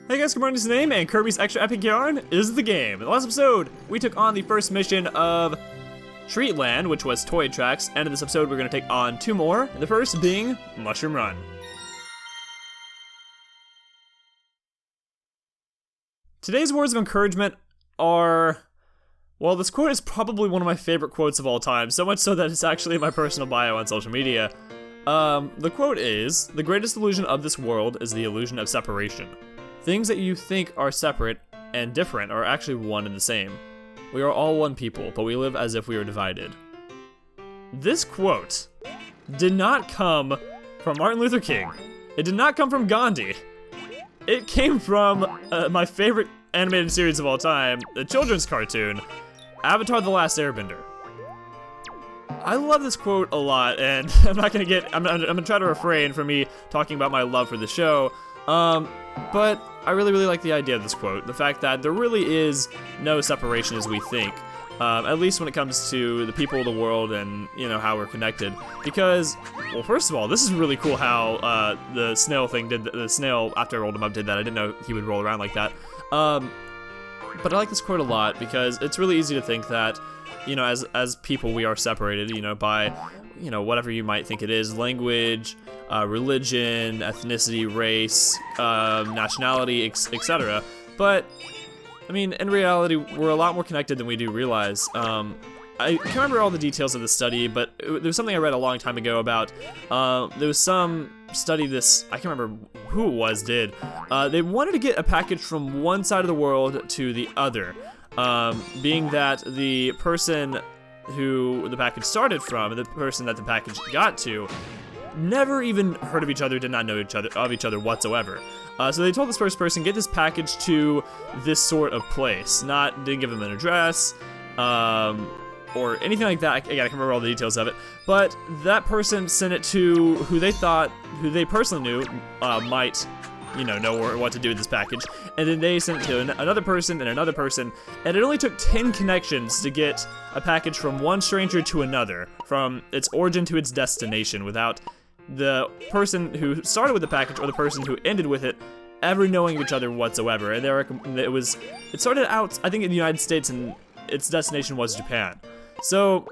Hey guys, good morning, this is Name, and Kirby's Extra Epic Yarn is the game. In the last episode, we took on the first mission of Treatland, which was Toy Tracks, and in this episode we're going to take on two more, the first being Mushroom Run. Today's words of encouragement are, well, this quote is probably one of my favorite quotes of all time, so much so that it's actually in my personal bio on social media. The quote is, "The greatest illusion of this world is the illusion of separation. Things that you think are separate and different are actually one and the same. We are all one people, but we live as if we were divided." This quote did not come from Martin Luther King. It did not come from Gandhi. It came from my favorite animated series of all time, the children's cartoon, Avatar: The Last Airbender. I love this quote a lot, and I'm gonna try to refrain from me talking about my love for the show, but I really like the idea of this quote. The fact that there really is no separation as we think, at least when it comes to the people of the world and, you know, how we're connected. Because, well, first of all, this is really cool how the snail thing did, the snail, after I rolled him up, did that. I didn't know he would roll around like that. But I like this quote a lot because it's really easy to think that, you know, as people we are separated, you know, by, you know, whatever you might think it is, language, religion, ethnicity, race, nationality, etc. But, I mean, in reality, we're a lot more connected than we do realize. I can't remember all the details of the study, but there was something I read a long time ago about, there was some study I can't remember who it was, did. They wanted to get a package from one side of the world to the other, being that the person who the package started from, and the person that the package got to, never even heard of each other, did not know each other whatsoever. So they told this first person, get this package to this sort of place. Didn't give them an address, or anything like that. Again, I can't remember all the details of it. But that person sent it to who they personally knew might, you know what to do with this package. And then they sent it to another person and another person. And it only took 10 connections to get a package from one stranger to another, from its origin to its destination, without the person who started with the package or the person who ended with it ever knowing each other whatsoever. And it started out, I think, in the United States, and its destination was Japan. So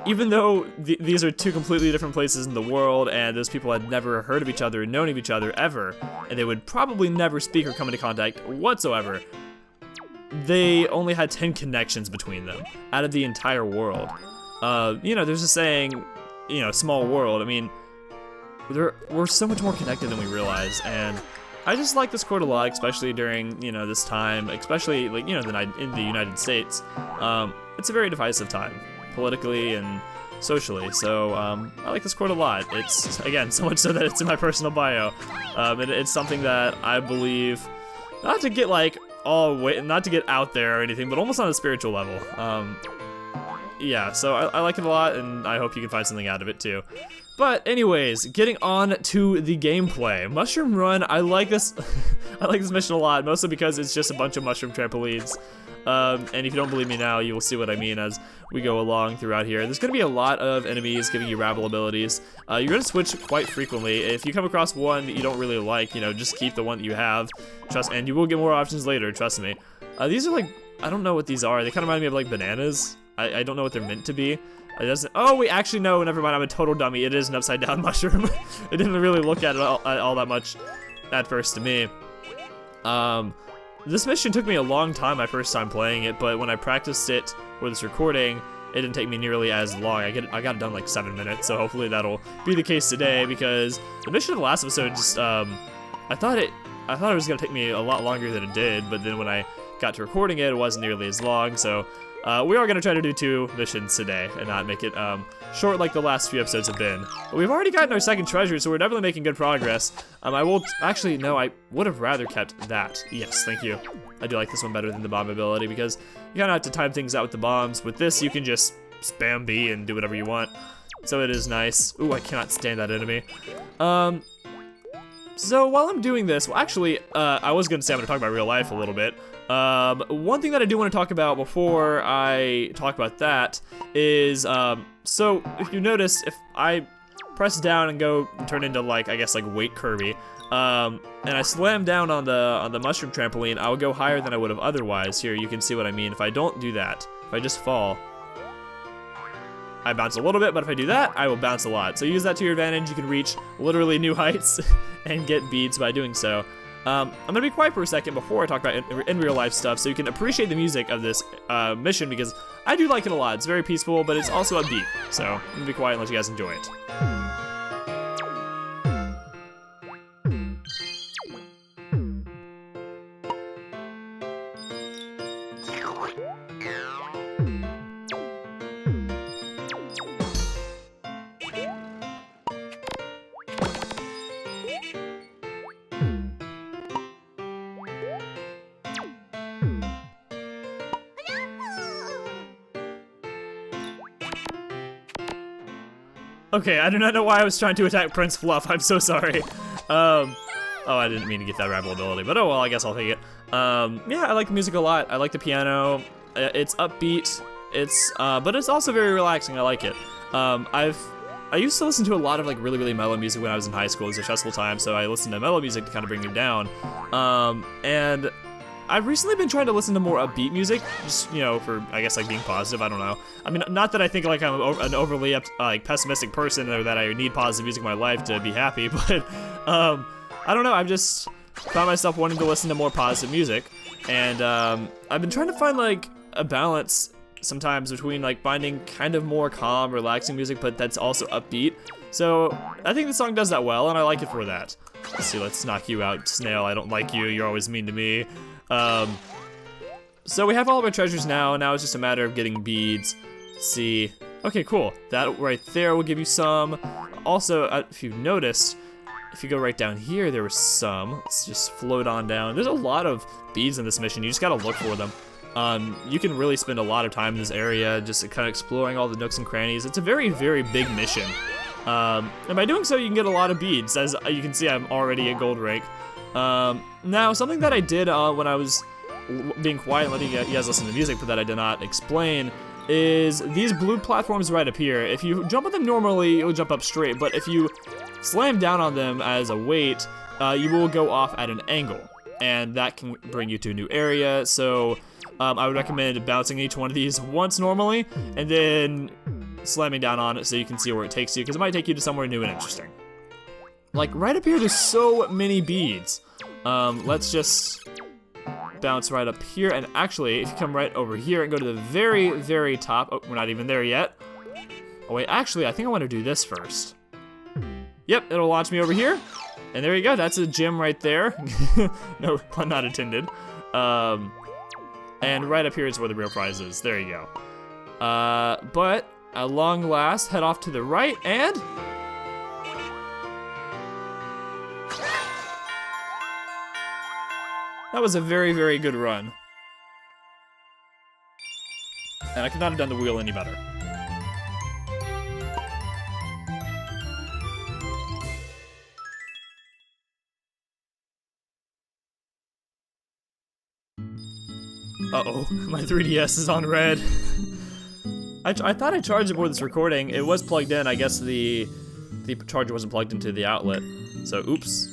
even though these are two completely different places in the world, and those people had never heard of each other and known of each other ever, and they would probably never speak or come into contact whatsoever, they only had 10 connections between them out of the entire world. You know, there's a saying, you know, small world. I mean, we're so much more connected than we realize, and I just like this quote a lot, especially during, you know, this time, especially, like, you know, in the United States. It's a very divisive time, politically and socially, so I like this quote a lot. It's, again, so much so that it's in my personal bio. It's something that I believe, not to get not to get out there or anything, but almost on a spiritual level. Yeah, so I like it a lot, and I hope you can find something out of it too. But anyways, getting on to the gameplay. Mushroom Run, I like this I like this mission a lot, mostly because it's just a bunch of mushroom trampolines. And if you don't believe me now, you will see what I mean as we go along throughout here. There's going to be a lot of enemies giving you rabble abilities. You're going to switch quite frequently. If you come across one that you don't really like, you know, just keep the one that you have. And you will get more options later, trust me. These are like, I don't know what these are. They kind of remind me of like bananas. I don't know what they're meant to be. It doesn't. Oh wait, actually no, never mind. I'm a total dummy. It is an upside down mushroom. I didn't really look at it all that much at first to me. This mission took me a long time my first time playing it, but when I practiced it for this recording, it didn't take me nearly as long. I got it done like 7 minutes, so hopefully that'll be the case today, because the mission of the last episode just I thought it was gonna take me a lot longer than it did, but then when I got to recording it, it wasn't nearly as long. So we are going to try to do 2 missions today and not make it short like the last few episodes have been. But we've already gotten our second treasure, so we're definitely making good progress. I would have rather kept that. Yes, thank you. I do like this one better than the bomb ability, because you kind of have to time things out with the bombs. With this, you can just spam B and do whatever you want. So it is nice. Ooh, I cannot stand that enemy. So while I'm doing this, well, actually, I was going to say I'm going to talk about real life a little bit. One thing that I do want to talk about before I talk about that is, so if you notice, if I press down and go turn into, like, I guess, like, Wait Kirby, and I slam down on the mushroom trampoline, I would go higher than I would have otherwise. Here, you can see what I mean. If I don't do that, if I just fall, I bounce a little bit, but if I do that, I will bounce a lot. So use that to your advantage. You can reach literally new heights and get beads by doing so. I'm gonna be quiet for a second before I talk about in real life stuff, so you can appreciate the music of this mission, because I do like it a lot. It's very peaceful, but it's also upbeat. So I'm gonna be quiet and let you guys enjoy it. Okay, I do not know why I was trying to attack Prince Fluff. I'm so sorry. Oh, I didn't mean to get that rival ability, but oh well, I guess I'll take it. Yeah, I like the music a lot. I like the piano. It's upbeat. But it's also very relaxing. I like it. I used to listen to a lot of like really mellow music when I was in high school. It was a stressful time, so I listened to mellow music to kind of bring me down. And I've recently been trying to listen to more upbeat music, just, you know, for, I guess, like, being positive, I don't know. I mean, not that I think, like, I'm an overly, like, pessimistic person, or that I need positive music in my life to be happy, but, I don't know, I've just found myself wanting to listen to more positive music, and, I've been trying to find, like, a balance sometimes between, like, finding kind of more calm, relaxing music, but that's also upbeat. So, I think the song does that well, and I like it for that. Let's see, let's knock you out, Snail. I don't like you, you're always mean to me. So we have all of our treasures now it's just a matter of getting beads. Let's see. Okay, cool. That right there will give you some. Also, if you've noticed, if you go right down here, there was some. Let's just float on down. There's a lot of beads in this mission. You just gotta look for them. You can really spend a lot of time in this area, just kind of exploring all the nooks and crannies. It's a very big mission. And by doing so, you can get a lot of beads. As you can see, I'm already at gold rank. Now, something that I did when I was being quiet and letting you guys listen to music, but that I did not explain, is these blue platforms right up here. If you jump on them normally, you'll jump up straight, but if you slam down on them as a weight, you will go off at an angle, and that can bring you to a new area. So I would recommend bouncing each one of these once normally, and then slamming down on it so you can see where it takes you, because it might take you to somewhere new and interesting. Like, right up here, there's so many beads. Let's just bounce right up here, and actually, if you come right over here and go to the very top, oh, we're not even there yet. Oh wait, actually, I think I want to do this first. Yep, it'll launch me over here, and there you go, that's a gym right there. No, pun not intended. And right up here is where the real prize is, there you go. But, at long last, head off to the right, and... that was a very good run. And I could not have done the wheel any better. Uh-oh, my 3DS is on red. I thought I charged it before this recording. It was plugged in. I guess the charger wasn't plugged into the outlet. So, oops.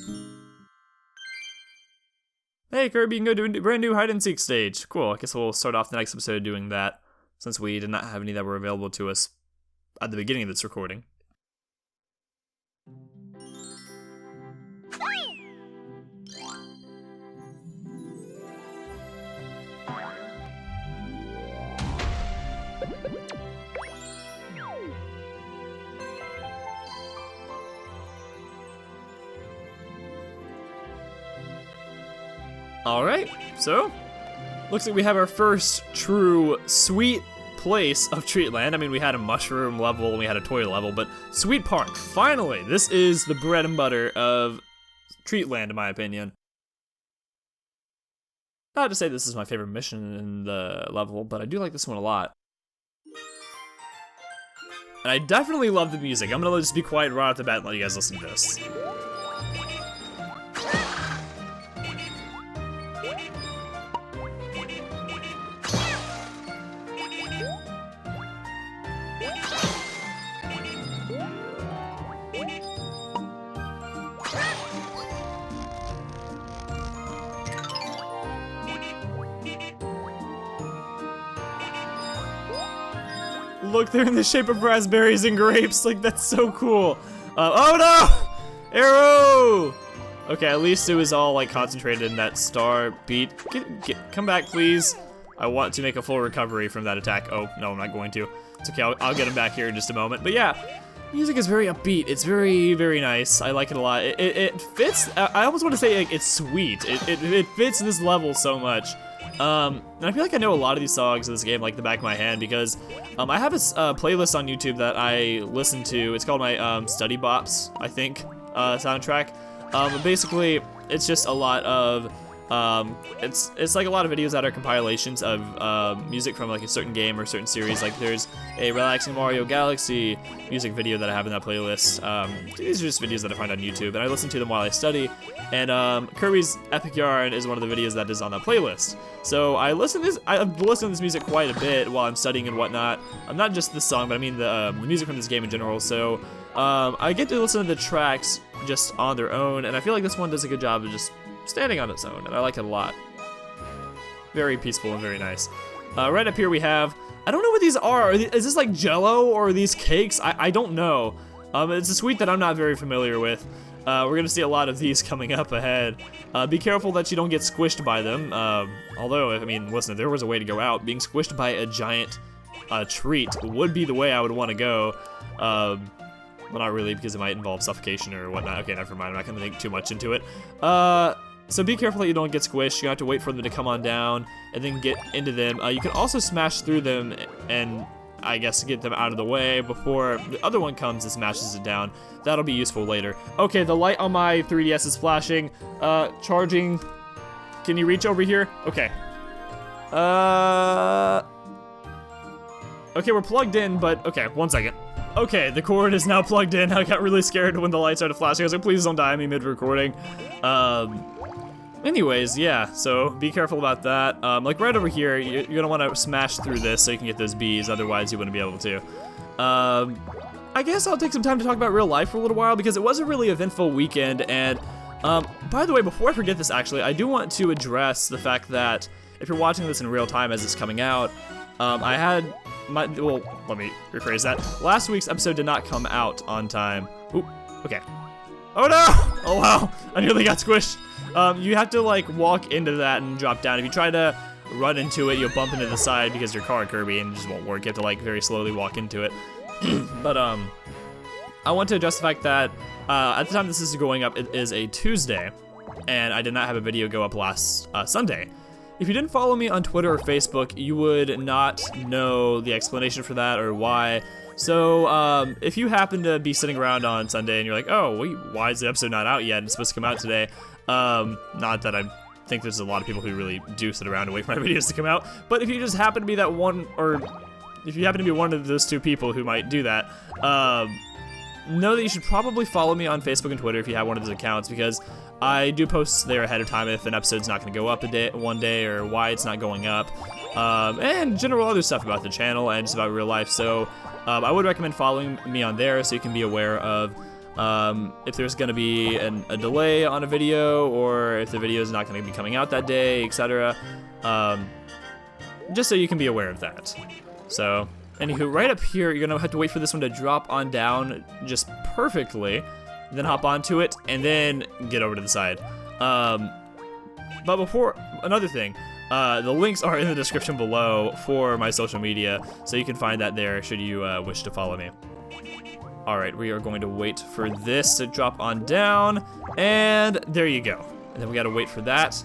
Hey Kirby, you can go do a brand new hide-and-seek stage. Cool, I guess we'll start off the next episode doing that, since we did not have any that were available to us at the beginning of this recording. Alright, so, looks like we have our first true sweet place of Treatland. I mean, we had a mushroom level and we had a toy level, but Sweet Park, finally! This is the bread and butter of Treatland, in my opinion. Not to say this is my favorite mission in the level, but I do like this one a lot. And I definitely love the music. I'm gonna just be quiet right off the bat and let you guys listen to this. look, they're in the shape of raspberries and grapes. Like, that's so cool. Oh no! Arrow! Okay, at least it was all like concentrated in that star beat. Come back, please. I want to make a full recovery from that attack. Oh, no, I'm not going to. It's okay, I'll get him back here in just a moment. But yeah, music is very upbeat. It's very, very nice. I like it a lot. It fits, I almost want to say it's sweet. It fits this level so much. And I feel like I know a lot of these songs in this game like the back of my hand because I have a playlist on YouTube that I listen to. It's called my Study Bops, I think, soundtrack. Basically, it's just a lot of it's like a lot of videos that are compilations of music from like a certain game or a certain series. Like there's a Relaxing Mario Galaxy music video that I have in that playlist. These are just videos that I find on YouTube, and I listen to them while I study. And Kirby's Epic Yarn is one of the videos that is on that playlist. So I've listened to this music quite a bit while I'm studying and whatnot. Not just this song, but I mean the music from this game in general. So I get to listen to the tracks just on their own, and I feel like this one does a good job of just standing on its own, and I like it a lot. Very peaceful and very nice. Right up here we have, I don't know what these are. Is this like Jello or are these cakes? I don't know. It's a sweet that I'm not very familiar with. We're gonna see a lot of these coming up ahead. Be careful that you don't get squished by them. Although, I mean, listen, if there was a way to go out, being squished by a giant treat would be the way I would want to go. Well, not really, because it might involve suffocation or whatnot. Okay, never mind. I'm not gonna think too much into it. So be careful that you don't get squished. You have to wait for them to come on down and then get into them. You can also smash through them and I guess get them out of the way before the other one comes and smashes it down. That'll be useful later. Okay, the light on my 3DS is flashing. Charging. Can you reach over here? Okay. Okay, we're plugged in, but okay, 1 second. Okay, the cord is now plugged in. I got really scared when the light started flashing. I was like, please don't die on me mid-recording. Anyways, yeah, so be careful about that. Like right over here, you're gonna wanna smash through this so you can get those bees, otherwise you wouldn't be able to. I guess I'll take some time to talk about real life for a little while because it was a really eventful weekend, and by the way, before I forget this actually, I do want to address the fact that if you're watching this in real time as it's coming out, I had well, let me rephrase that. Last week's episode did not come out on time. Ooh, okay. Oh no! Oh wow, I nearly got squished. You have to like walk into that and drop down. If you try to run into it, you'll bump into the side because your car, Kirby, and it just won't work. You have to like very slowly walk into it. But I want to address the fact that at the time this is going up, it is a Tuesday, and I did not have a video go up last Sunday. If you didn't follow me on Twitter or Facebook, you would not know the explanation for that or why. So if you happen to be sitting around on Sunday and you're like, oh, wait, why is the episode not out yet? It's supposed to come out today. Not that I think there's a lot of people who really do sit around and wait for my videos to come out, but if you just happen to be that one, or if you happen to be one of those two people who might do that, know that you should probably follow me on Facebook and Twitter if you have one of those accounts, because I do post there ahead of time if an episode's not going to go up one day or why it's not going up, and general other stuff about the channel and just about real life. So I would recommend following me on there so you can be aware of if there's going to be a delay on a video, or if the video is not going to be coming out that day, etc. Just so you can be aware of that. So, anywho, right up here, you're going to have to wait for this one to drop on down just perfectly, then hop onto it, and then get over to the side. But before, another thing, the links are in the description below for my social media, so you can find that there should you wish to follow me. Alright, we are going to wait for this to drop on down, and there you go. And then we gotta wait for that.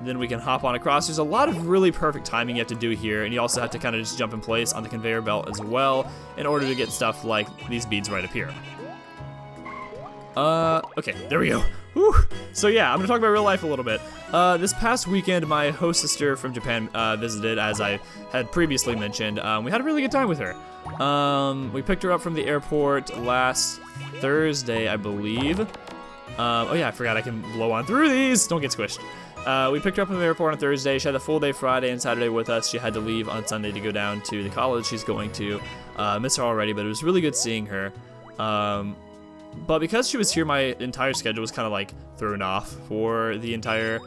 Then we can hop on across. There's a lot of really perfect timing you have to do here, and you also have to kind of just jump in place on the conveyor belt as well in order to get stuff like these beads right up here. Okay, there we go. Whew. So yeah, I'm gonna talk about real life a little bit. This past weekend, my host sister from Japan visited, as I had previously mentioned. We had a really good time with her. We picked her up from the airport last Thursday, I believe. Oh yeah, I forgot I can blow on through these. Don't get squished. We picked her up from the airport on Thursday. She had a full day Friday and Saturday with us. She had to leave on Sunday to go down to the college she's going to. Miss her already, but it was really good seeing her. But because she was here, my entire schedule was kind of like thrown off for the entire 2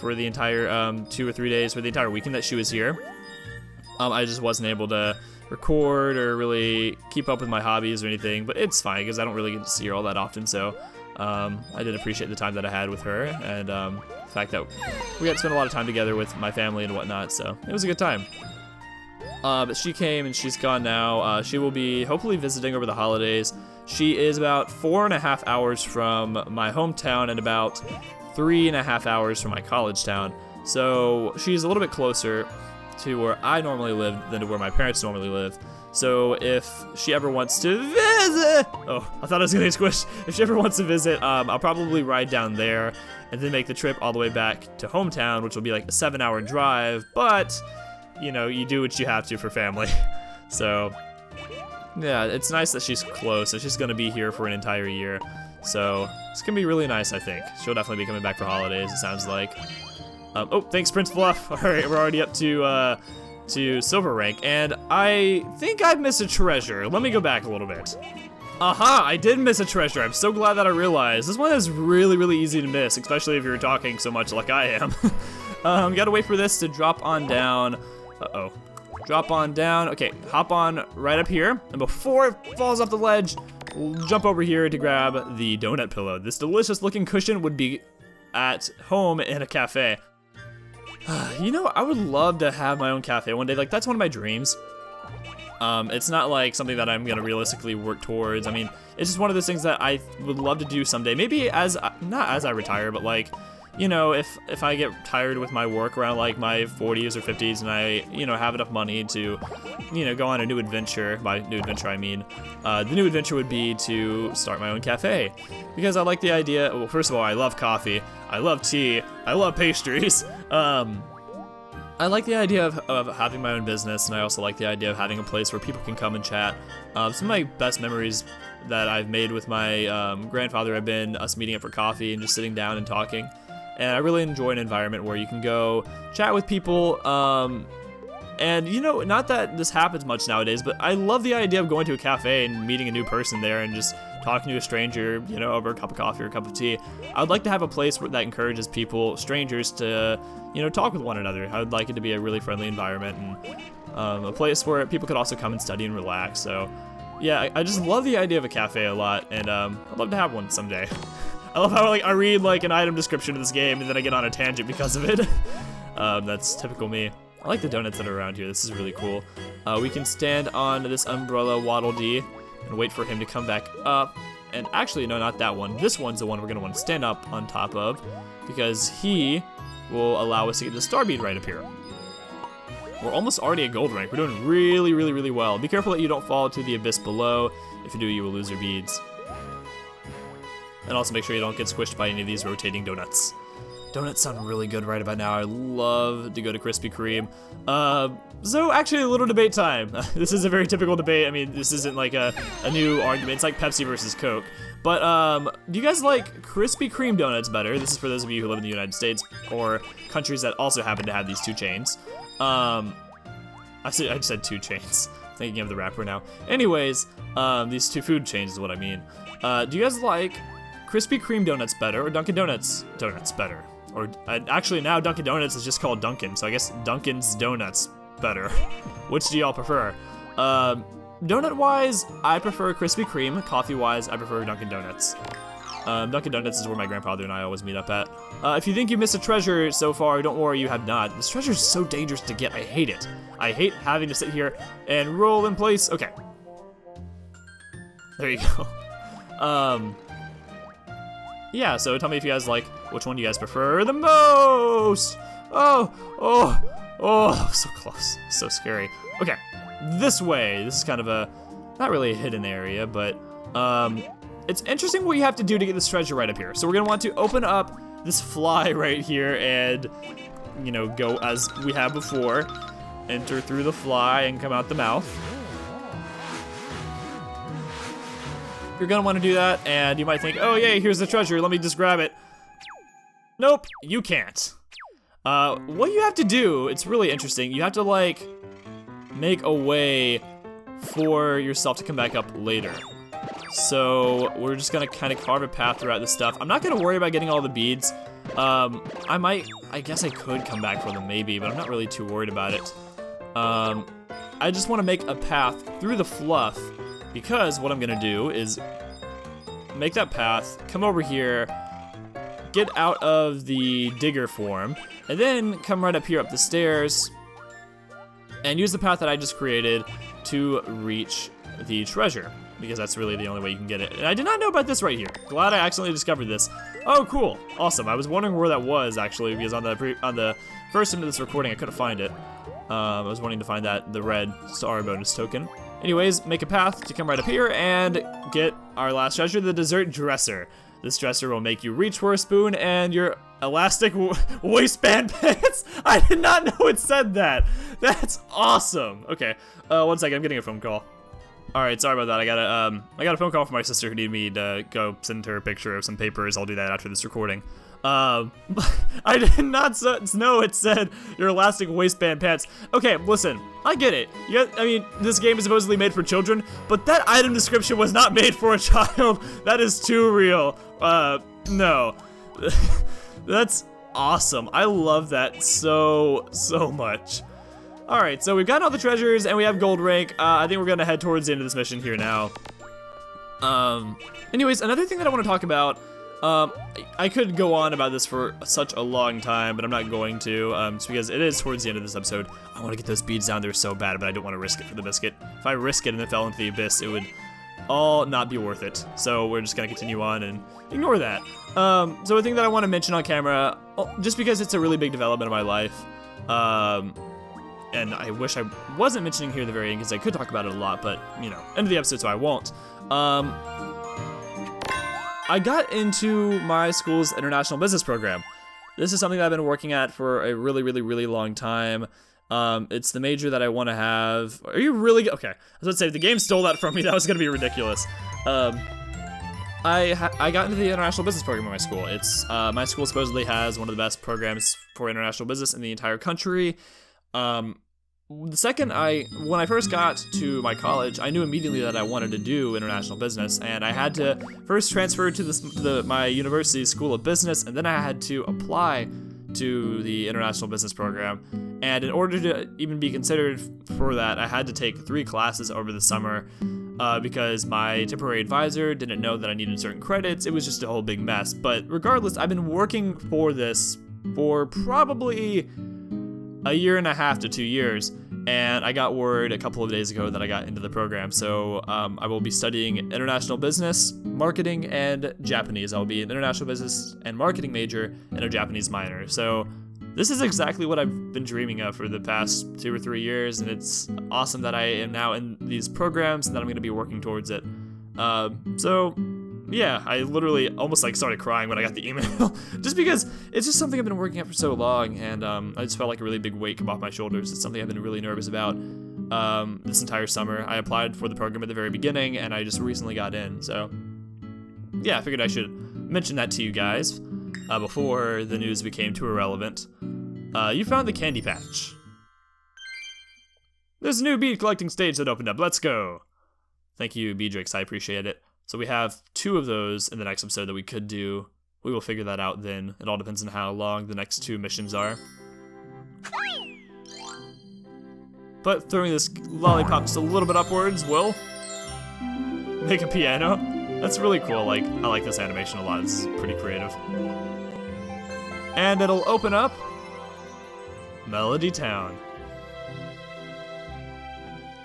or 3 days, for the entire weekend that she was here. I just wasn't able to record or really keep up with my hobbies or anything, but it's fine because I don't really get to see her all that often, so I did appreciate the time that I had with her, and the fact that we got to spend a lot of time together with my family and whatnot, so it was a good time. But she came and she's gone now. She will be hopefully visiting over the holidays. She is about 4.5 hours from my hometown and about 3.5 hours from my college town. So she's a little bit closer to where I normally live than to where my parents normally live. So if she ever wants to visit, oh, I thought I was gonna get squished. If she ever wants to visit, I'll probably ride down there and then make the trip all the way back to hometown, which will be like a 7-hour drive, but you know, you do what you have to for family. So yeah, it's nice that she's close, so she's gonna be here for an entire year. So it's gonna be really nice, I think. She'll definitely be coming back for holidays, it sounds like. Oh, thanks, Prince Fluff. All right, we're already up to silver rank, and I think I've missed a treasure. Let me go back a little bit. Aha, I did miss a treasure. I'm so glad that I realized. This one is really, really easy to miss, especially if you're talking so much like I am. Gotta wait for this to drop on down. Uh-oh. Drop on down. Okay, hop on right up here, and before it falls off the ledge, we'll jump over here to grab the donut pillow. This delicious looking cushion would be at home in a cafe. You know, I would love to have my own cafe one day. Like, that's one of my dreams. It's not like something that I'm gonna realistically work towards. I mean, it's just one of those things that I would love to do someday. Maybe not as I retire, but like, you know, if I get tired with my work around like my 40s or 50s and I, you know, have enough money to, you know, go on a new adventure. By new adventure, I mean, the new adventure would be to start my own cafe. Because I like the idea, well, first of all, I love coffee, I love tea, I love pastries. I like the idea of having my own business, and I also like the idea of having a place where people can come and chat. Some of my best memories that I've made with my grandfather have been us meeting up for coffee and just sitting down and talking. And I really enjoy an environment where you can go chat with people. And, you know, not that this happens much nowadays, but I love the idea of going to a cafe and meeting a new person there and just talking to a stranger, you know, over a cup of coffee or a cup of tea. I would like to have a place that encourages people, strangers, to, you know, talk with one another. I would like it to be a really friendly environment and a place where people could also come and study and relax. So, yeah, I just love the idea of a cafe a lot, and I'd love to have one someday. I love how, like, I read, like, an item description of this game and then I get on a tangent because of it. That's typical me. I like the donuts that are around here. This is really cool. We can stand on this umbrella Waddle Dee and wait for him to come back up. And actually, no, not that one. This one's the one we're going to want to stand up on top of because he will allow us to get the star bead right up here. We're almost already at gold rank. We're doing really, really, really well. Be careful that you don't fall to the abyss below. If you do, you will lose your beads. And also make sure you don't get squished by any of these rotating donuts. Donuts sound really good right about now. I love to go to Krispy Kreme. So actually a little debate time. This is a very typical debate. I mean, this isn't like a new argument. It's like Pepsi versus Coke. But do you guys like Krispy Kreme donuts better? This is for those of you who live in the United States or countries that also happen to have these two chains. I said two chains. Thinking of the rapper now. Anyways, these two food chains is what I mean. Do you guys like Krispy Kreme donuts better or Dunkin' Donuts donuts better? Or actually now Dunkin' Donuts is just called Dunkin', so I guess Dunkin's Donuts better. Which do y'all prefer? Donut-wise, I prefer Krispy Kreme. Coffee-wise, I prefer Dunkin' Donuts. Dunkin' Donuts is where my grandfather and I always meet up at. If you think you missed a treasure so far, don't worry, you have not. This treasure is so dangerous to get. I hate it. I hate having to sit here and roll in place. Okay. There you go. Yeah, so tell me if you guys like, which one do you guys prefer the most? Oh, so close, so scary. Okay, this way. This is kind of a, not really a hidden area, but it's interesting what you have to do to get this treasure right up here. So we're gonna want to open up this fly right here and, you know, go as we have before. Enter through the fly and come out the mouth. You're gonna want to do that, and you might think, oh yay, here's the treasure, let me just grab it. Nope, you can't. What you have to do, it's really interesting, you have to like, make a way for yourself to come back up later. So, we're just gonna kind of carve a path throughout this stuff. I'm not gonna worry about getting all the beads. I guess I could come back for them maybe, but I'm not really too worried about it. I just want to make a path through the fluff, because what I'm gonna do is make that path, come over here, get out of the digger form, and then come right up here up the stairs, and use the path that I just created to reach the treasure, because that's really the only way you can get it. And I did not know about this right here. Glad I accidentally discovered this. Oh, cool, awesome. I was wondering where that was actually, because on the first end of this recording I couldn't find it. I was wanting to find the red star bonus token. Anyways, make a path to come right up here and get our last treasure, the dessert dresser. This dresser will make you reach for a spoon and your elastic waistband pants. I did not know it said that. That's awesome. Okay, 1 second, I'm getting a phone call. All right, sorry about that. I got a phone call from my sister who needed me to go send her a picture of some papers. I'll do that after this recording. I did not know it said your elastic waistband pants. Okay, listen, I get it. I mean, this game is supposedly made for children, but that item description was not made for a child. That is too real. No. That's awesome. I love that so much. Alright, so we've gotten all the treasures, and we have gold rank. I think we're gonna head towards the end of this mission here now. Anyways, another thing that I want to talk about, I could go on about this for such a long time, but I'm not going to, just because it is towards the end of this episode. I want to get those beads down there so bad, but I don't want to risk it for the biscuit. If I risk it and it fell into the abyss, it would all not be worth it. So we're just gonna continue on and ignore that. So a thing that I want to mention on camera, just because it's a really big development in my life, and I wish I wasn't mentioning here at the very end because I could talk about it a lot, but, you know, end of the episode, so I won't. I got into my school's international business program. This is something that I've been working at for a really long time. It's the major that I want to have. Are you really? Okay, I was about to say, if the game stole that from me, that was going to be ridiculous. I got into the international business program at my school. My school supposedly has one of the best programs for international business in the entire country. When I first got to my college, I knew immediately that I wanted to do international business, and I had to first transfer to my university's School of Business, and then I had to apply to the international business program. And in order to even be considered for that, I had to take 3 classes over the summer, because my temporary advisor didn't know that I needed certain credits. It was just a whole big mess. But regardless, I've been working for this for probably a 1.5 to 2 years, and I got word a couple of days ago that I got into the program. So I will be studying international business, marketing, and Japanese. I'll be an international business and marketing major and a Japanese minor. So this is exactly what I've been dreaming of for the past 2 or 3 years, and it's awesome that I am now in these programs and that I'm going to be working towards it. So yeah, I literally almost started crying when I got the email, just because it's just something I've been working at for so long, and I just felt like a really big weight come off my shoulders. It's something I've been really nervous about this entire summer. I applied for the program at the very beginning, and I just recently got in, so yeah, I figured I should mention that to you guys before the news became too irrelevant. You found the candy patch. There's a new bead collecting stage that opened up. Let's go. Thank you, Beedrix. I appreciate it. So we have 2 of those in the next episode that we could do. We will figure that out then. It all depends on how long the next 2 missions are. But throwing this lollipop just a little bit upwards will make a piano. That's really cool. I like this animation a lot. It's pretty creative. And it'll open up Melody Town.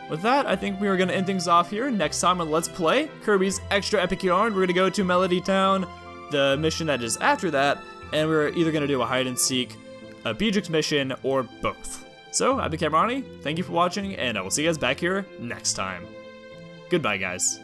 With that, I think we are going to end things off here. Next time on Let's Play Kirby's Extra Epic Yarn, we're going to go to Melody Town, the mission that is after that, and we're either going to do a hide and seek, a Beedrix mission, or both. So, I've been Camerani, thank you for watching, and I will see you guys back here next time. Goodbye, guys.